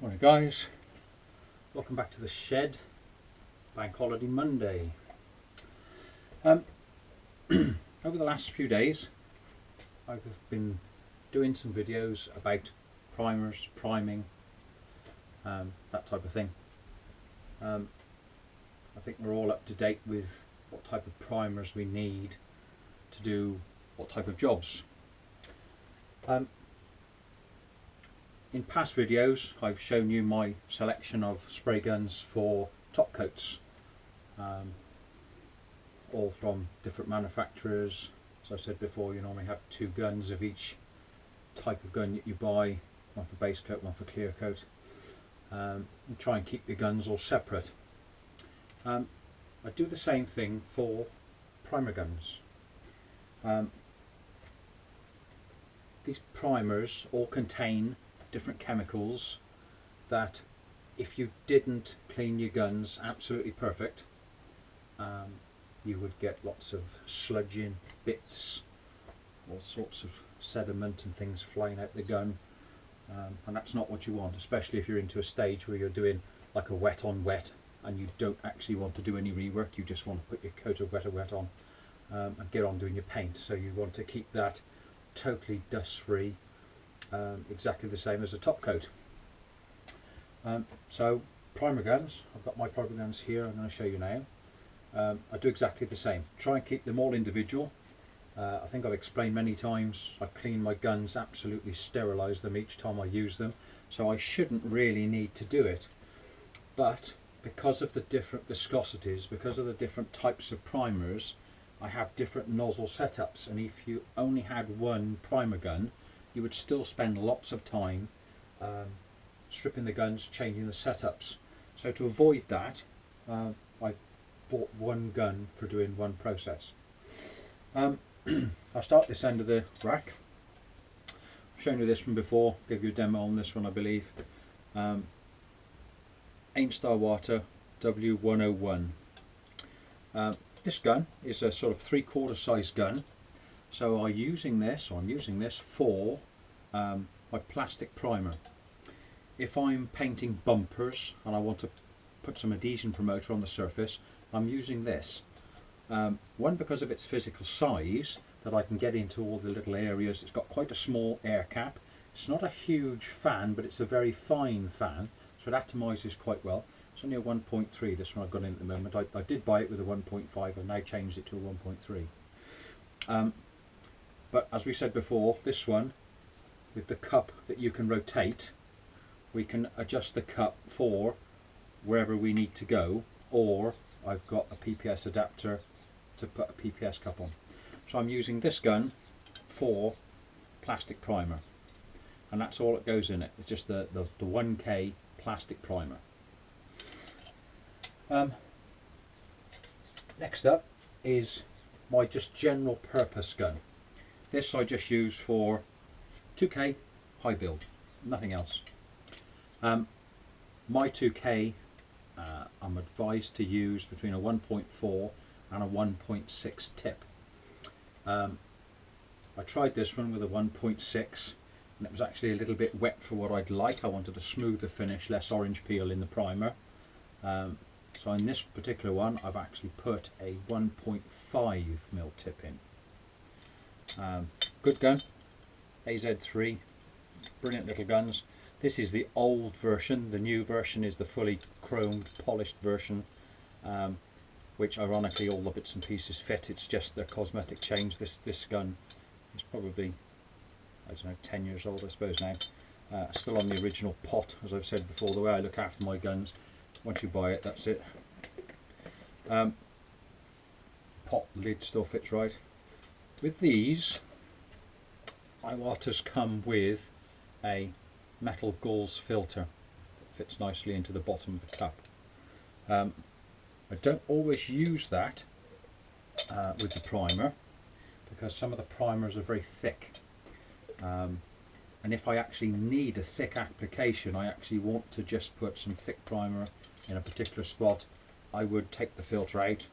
Morning guys, welcome back to the shed. Bank holiday Monday. Over the last few days I've been doing some videos about primers, priming, that type of thing. I think we're all up to date with what type of primers we need to do what type of jobs. In past videos I've shown you my selection of spray guns for top coats, all from different manufacturers. As I said before, you normally have two guns of each type of gun that you buy, one for base coat, one for clear coat, and try and keep your guns all separate. I do the same thing for primer guns. These primers all contain different chemicals that, if you didn't clean your guns absolutely perfect, you would get lots of sludging bits, all sorts of sediment and things flying out the gun, and that's not what you want, especially if you're into a stage where you're doing like a wet on wet and you don't actually want to do any rework. You just want to put your coat of wet on and get on doing your paint. So you want to keep that totally dust free, exactly the same as a top coat. So primer guns, I've got my primer guns here, I'm going to show you now. I do exactly the same, try and keep them all individual. I think I've explained many times, I clean my guns, absolutely sterilise them each time I use them, so I shouldn't really need to do it. But because of the different viscosities, because of the different types of primers, I have different nozzle setups, and if you only had one primer gun, you would still spend lots of time stripping the guns, changing the setups. So to avoid that, I bought one gun for doing one process. I'll start this end of the rack. I've shown you this one before, gave you a demo on this one I believe. Ainstar Water W101. This gun is a sort of 3/4 size gun, so I'm using this for my plastic primer. If I'm painting bumpers and I want to put some adhesion promoter on the surface, I'm using this. One, because of its physical size, that I can get into all the little areas. It's got quite a small air cap. It's not a huge fan, but it's a very fine fan, so it atomises quite well. It's only a 1.3, this one I've got in at the moment. I did buy it with a 1.5, I've now changed it to a 1.3. But as we said before, this one, with the cup that you can rotate, we can adjust the cup for wherever we need to go, or I've got a PPS adapter to put a PPS cup on. So I'm using this gun for plastic primer, and that's all that goes in it. It's just the 1K plastic primer. Next up is my just general purpose gun. This I just use for 2K high build, nothing else. My 2K I'm advised to use between a 1.4 and a 1.6 tip. I tried this one with a 1.6 and it was actually a little bit wet for what I'd like. I wanted a smoother finish, less orange peel in the primer. So in this particular one I've actually put a 1.5mm tip in. Good gun, AZ3, brilliant little guns. This is the old version. The new version is the fully chromed, polished version, which ironically all the bits and pieces fit. It's just a cosmetic change. This gun is probably, I don't know, 10 years old I suppose now. Still on the original pot, as I've said before. The way I look after my guns, once you buy it, that's it. Pot lid still fits right. With these, iWater's come with a metal gauze filter that fits nicely into the bottom of the cup. I don't always use that with the primer, because some of the primers are very thick, and if I actually need a thick application, I actually want to just put some thick primer in a particular spot, I would take the filter out.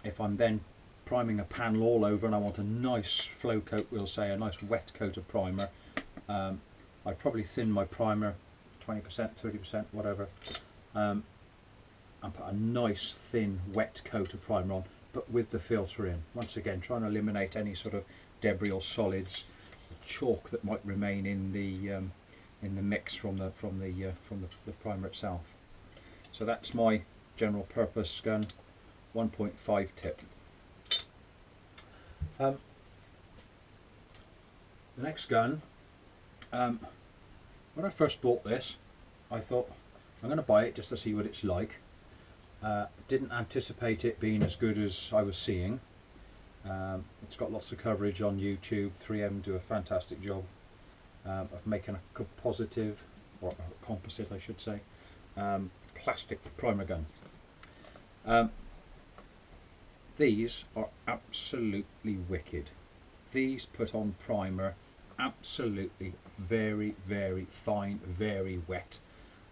If I'm then priming a panel all over and I want a nice flow coat, we'll say a nice wet coat of primer, I'd probably thin my primer 20%, 30%, whatever, and put a nice thin wet coat of primer on, but with the filter in. Once again, trying to eliminate any sort of debris or solids, chalk that might remain in the mix from the primer itself. So that's my general purpose gun, 1.5 tip. The next gun, when I first bought this, I thought I'm going to buy it just to see what it's like. Didn't anticipate it being as good as I was seeing. It's got lots of coverage on YouTube. 3M do a fantastic job of making a composite, I should say, plastic primer gun. These are absolutely wicked. These put on primer absolutely very, very fine, very wet,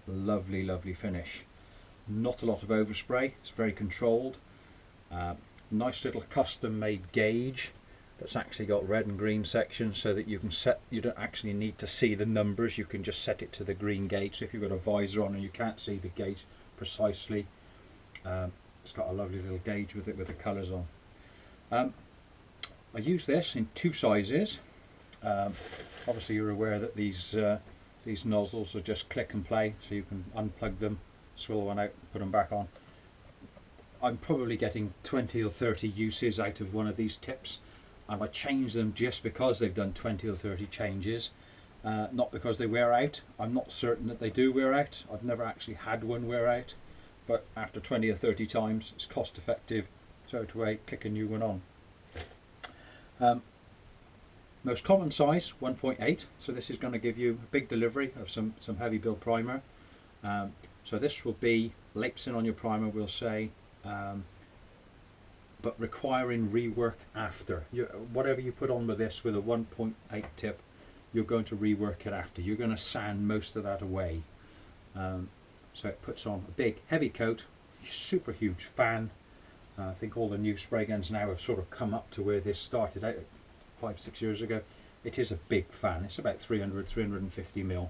lovely, lovely finish. Not a lot of overspray, it's very controlled. Nice little custom made gauge that's actually got red and green sections so that you can set, you don't actually need to see the numbers, you can just set it to the green gauge. So if you've got a visor on and you can't see the gauge precisely, it's got a lovely little gauge with it with the colours on. I use this in two sizes. Obviously you're aware that these nozzles are just click and play, so you can unplug them, swivel one out, put them back on. I'm probably getting 20 or 30 uses out of one of these tips, and I change them just because they've done 20 or 30 changes, not because they wear out. I'm not certain that they do wear out. I've never actually had one wear out, but after 20 or 30 times it's cost effective. Throw it away, click a new one on. Most common size 1.8, so this is going to give you a big delivery of some heavy build primer. So this will be lapsing on your primer, we'll say, but requiring rework after. Whatever you put on with this with a 1.8 tip, you're going to rework it after. You're going to sand most of that away. So it puts on a big heavy coat, super huge fan. I think all the new spray guns now have sort of come up to where this started out 5-6 years ago. It is a big fan. It's about 350 mil.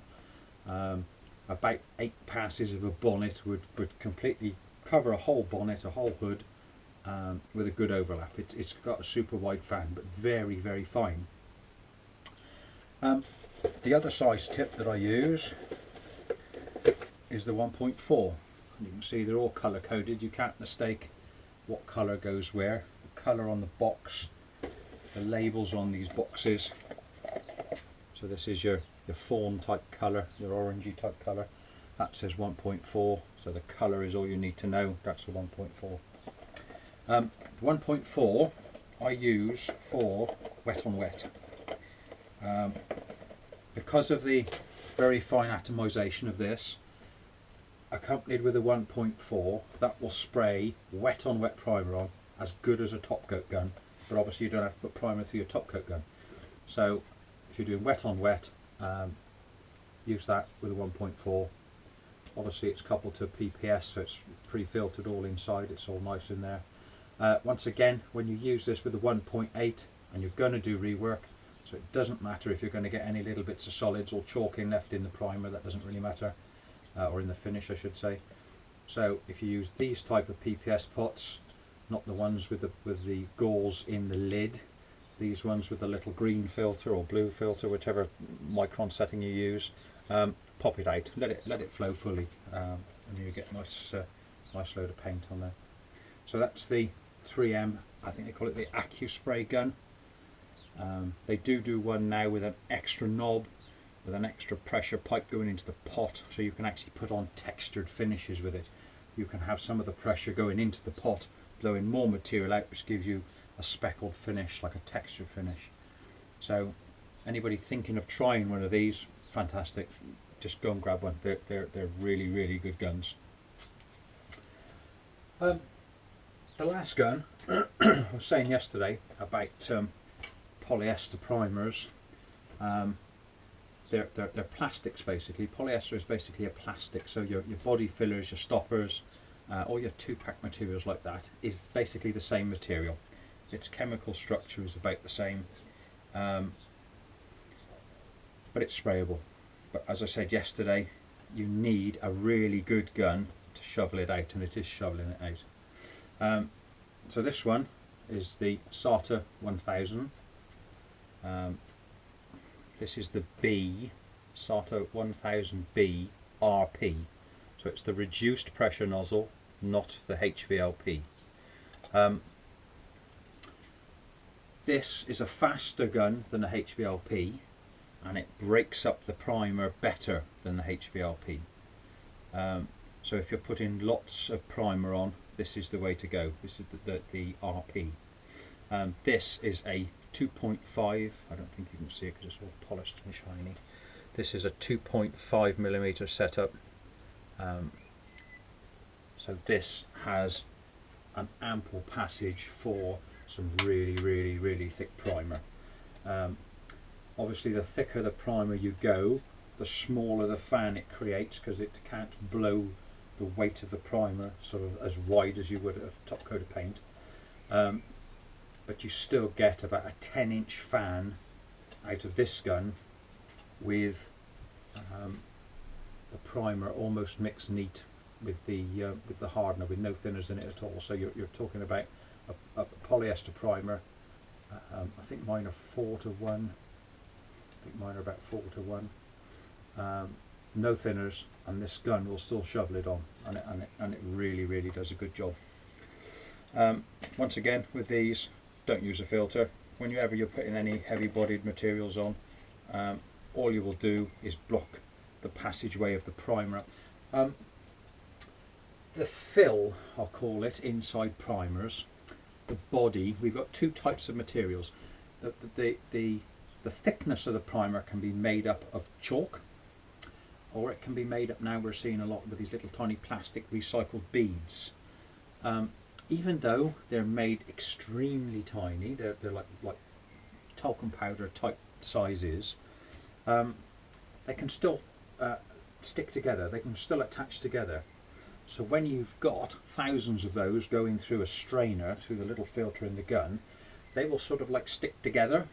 About 8 passes of a bonnet would completely cover a whole bonnet, a whole hood, with a good overlap. It's got a super wide fan, but very, very fine. The other size tip that I use is the 1.4. You can see they're all colour coded. You can't mistake what colour goes where. The colour on the box, the labels on these boxes. So this is your fawn type colour, your orangey type colour. That says 1.4, so the colour is all you need to know. That's the 1.4. 1.4 I use for wet on wet. Because of the very fine atomization of this, accompanied with a 1.4, that will spray wet on wet primer on as good as a top coat gun, but obviously you don't have to put primer through your top coat gun. So if you're doing wet on wet, use that with a 1.4. Obviously it's coupled to a PPS, so it's pre-filtered all inside, it's all nice in there. Once again, when you use this with a 1.8 and you're going to do rework, so it doesn't matter if you're going to get any little bits of solids or chalking left in the primer, that doesn't really matter, or in the finish I should say. So if you use these type of PPS pots, not the ones with the gauze in the lid, these ones with the little green filter or blue filter, whichever micron setting you use, pop it out, let it flow fully, and you get nice load of paint on there. So that's the 3M, I think they call it the Accuspray gun. They do one now with an extra knob, with an extra pressure pipe going into the pot, so you can actually put on textured finishes with it. You can have some of the pressure going into the pot, blowing more material out, which gives you a speckled finish, like a textured finish. So anybody thinking of trying one of these, fantastic, just go and grab one. They're really, really good guns. The last gun, I was saying yesterday about polyester primers. They're plastics basically. Polyester is basically a plastic, so your body fillers, your stoppers, all your 2-pack materials like that is basically the same material. Its chemical structure is about the same, but it's sprayable. But as I said yesterday, you need a really good gun to shovel it out, and it is shoveling it out. So this one is the SATA 1000. This is the B, SATA 1000B RP. So it's the reduced pressure nozzle, not the HVLP. This is a faster gun than the HVLP, and it breaks up the primer better than the HVLP. So if you're putting lots of primer on, this is the way to go. This is the RP. This is a 2.5, I don't think you can see it because it's all polished and shiny. This is a 2.5mm setup. So this has an ample passage for some really thick primer. Obviously the thicker the primer you go, the smaller the fan it creates, because it can't blow the weight of the primer sort of as wide as you would a top coat of paint. But you still get about a 10-inch fan out of this gun with the primer almost mixed neat with the hardener, with no thinners in it at all. So you're talking about a polyester primer. I think mine are 4:1. I think mine are about 4:1. No thinners, and this gun will still shovel it on, and it really does a good job. Once again, with these, don't use a filter. Whenever you're putting any heavy-bodied materials on, all you will do is block the passageway of the primer. The fill, I'll call it, inside primers, the body, we've got two types of materials. The thickness of the primer can be made up of chalk, or it can be made up, now we're seeing a lot with these little tiny plastic recycled beads. Even though they're made extremely tiny, they're like talcum powder type sizes, they can still stick together, they can still attach together. So when you've got thousands of those going through a strainer, through the little filter in the gun, they will sort of like stick together,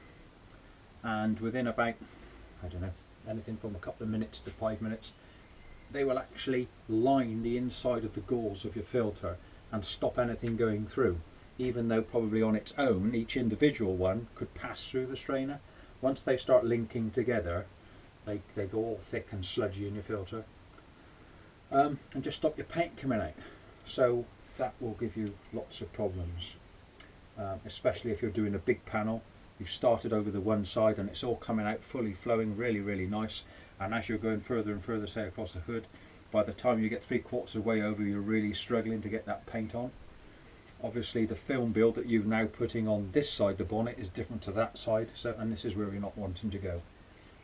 and within about, I don't know, anything from a couple of minutes to 5 minutes, they will actually line the inside of the gauze of your filter and stop anything going through, even though probably on its own each individual one could pass through the strainer. Once they start linking together, they go all thick and sludgy in your filter, and just stop your paint coming out. So that will give you lots of problems, especially if you're doing a big panel. You've started over the one side and it's all coming out fully flowing, really nice, and as you're going further and further, say across the hood, by the time you get 3/4 of the way over, you're really struggling to get that paint on. Obviously the film build that you're now putting on this side of the bonnet is different to that side, so, and this is where you're not wanting to go.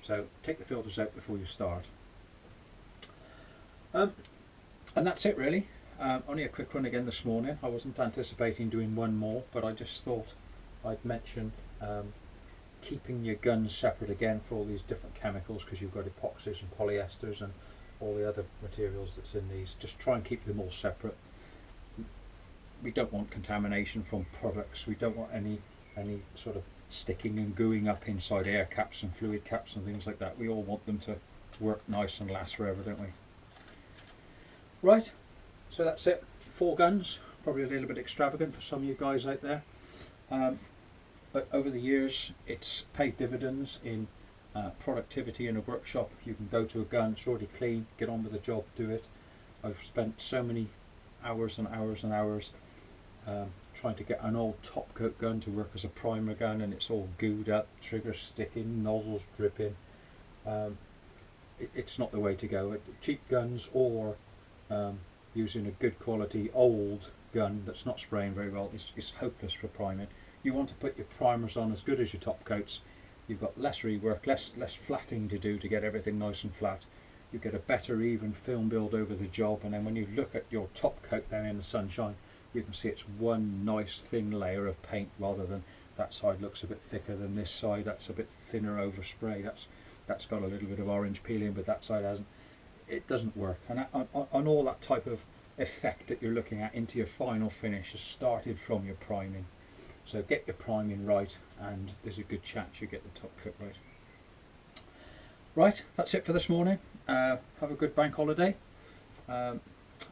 So take the filters out before you start. And that's it really. Only a quick one again this morning. I wasn't anticipating doing one more, but I just thought I'd mention keeping your guns separate again for all these different chemicals, because you've got epoxies and polyesters and all the other materials that's in these. Just try and keep them all separate. We don't want contamination from products. We don't want any sort of sticking and gooing up inside air caps and fluid caps and things like that. We all want them to work nice and last forever, don't we? Right, so that's it. 4 guns, probably a little bit extravagant for some of you guys out there, but over the years it's paid dividends in productivity in a workshop. You can go to a gun, it's already clean, get on with the job, do it. I've spent so many hours and hours and hours trying to get an old top coat gun to work as a primer gun, and it's all gooed up, triggers sticking, nozzles dripping. It's not the way to go. Cheap guns, or using a good quality old gun that's not spraying very well, is hopeless for priming. You want to put your primers on as good as your top coats. You've got less rework, less flatting to do to get everything nice and flat. You get a better even film build over the job, and then when you look at your top coat down in the sunshine, you can see it's one nice thin layer of paint, rather than that side looks a bit thicker than this side, that's a bit thinner overspray, that's got a little bit of orange peeling but that side hasn't. It doesn't work, and on all that type of effect that you're looking at into your final finish has started from your priming. So get your priming right, and there's a good chance you get the top coat right. Right, that's it for this morning. Have a good bank holiday, and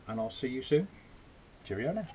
I'll see you soon. Cheerio now.